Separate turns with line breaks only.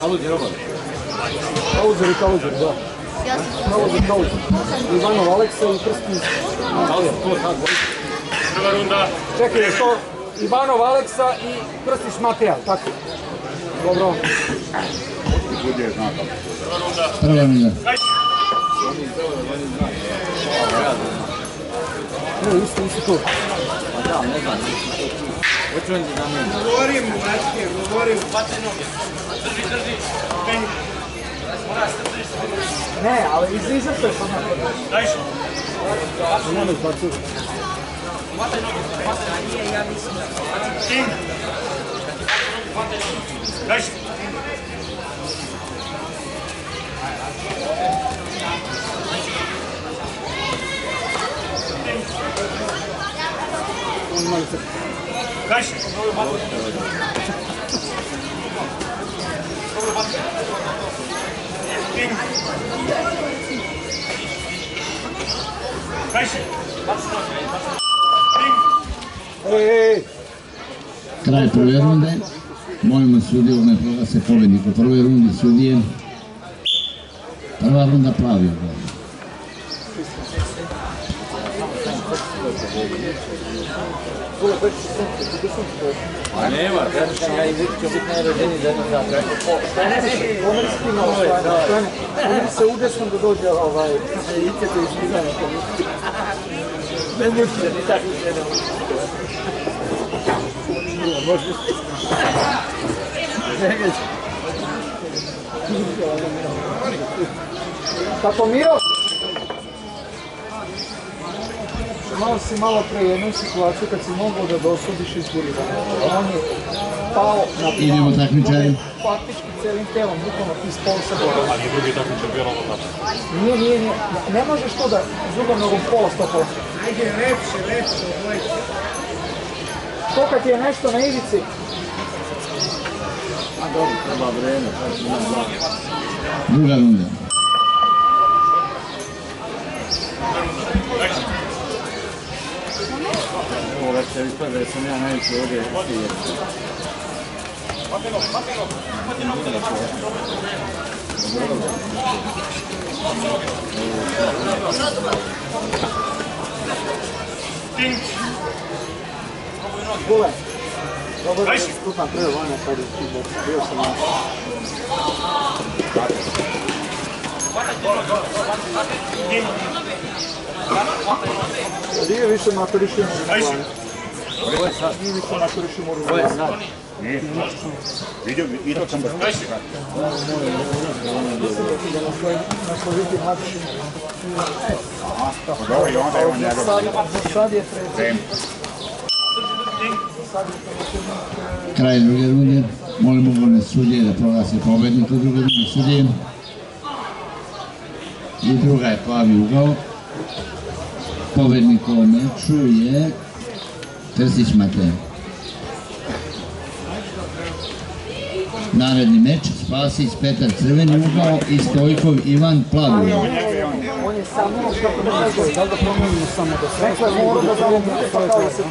Kaluzer, da. Kaluzer. Ivanov Aleksa i Krstić Matija.
Prva runda.
Čekaj, je to Ivanov Aleksa i Krstić Matija, tako? Dobro.
Prva runda.
Isto tu.
Da, ne znam, hoću da nam je.
Govorim, Mačke, govorim. Bate noge. Drži.
Ne, ali iza što je samo.
Daj što.
Nema izbacu.
Bate noge. Nije, ja mislim da. King. Daj što. Daj što. King. Daj što.
Ej!
Kraj prve runde. Molimo sudiju ne proglase pobjednik u prvoj rundi sudije. Prva runda plavi oglas.
A nema, ja i Vuk ću biti najrođeniji za jednog dana.
Pomeri se udesno da dođe Iketo iz Mizana.
Bez mučine, ni tako se ne može.
Tako Miro? Malo pre jednu situaciju kad si mogao da dosudiš izgurira. On je pao na plan.
Idemo takmičari.
Faktički celim telom, bukvalno iz pol sa borom.
A nije drugi takmičar bio ono tako.
Nije. Ne možeš to da s drugom nogom pola 100%.
Ajde, lepše, odvojite.
To kad je nešto na ivici.
A dobro, treba vreme.
Druga runda.
Ovo večer ispada da sam ja najviše ovdje stijer.
King.
Bule. Dobro da stupam prvo vojno kad je bio sam na...
King.
Nije više maturišio moru na planu.
Ovo je sad.
Nije više maturišio moru na
Ovo je
planu.
sad.
Vidio sam da
Daj što.
Mislim da na sloviti način.
dobro i onda je on njegov.
Sad je prezim.
Kraj druge runde. Molimo ugovorne sudije da proglase pobjednik u druge runde sudije. I druga je plavi ugao. Pobjednik u ovom meču je Krstić Matija. Naredni meč Spasić Petar crveni ugao i Stojkov Ivan plavi ugao.
On je samo, kako da ne znam, da li da promenimo samo da sve. Rekla je mora da damo, pa kao da se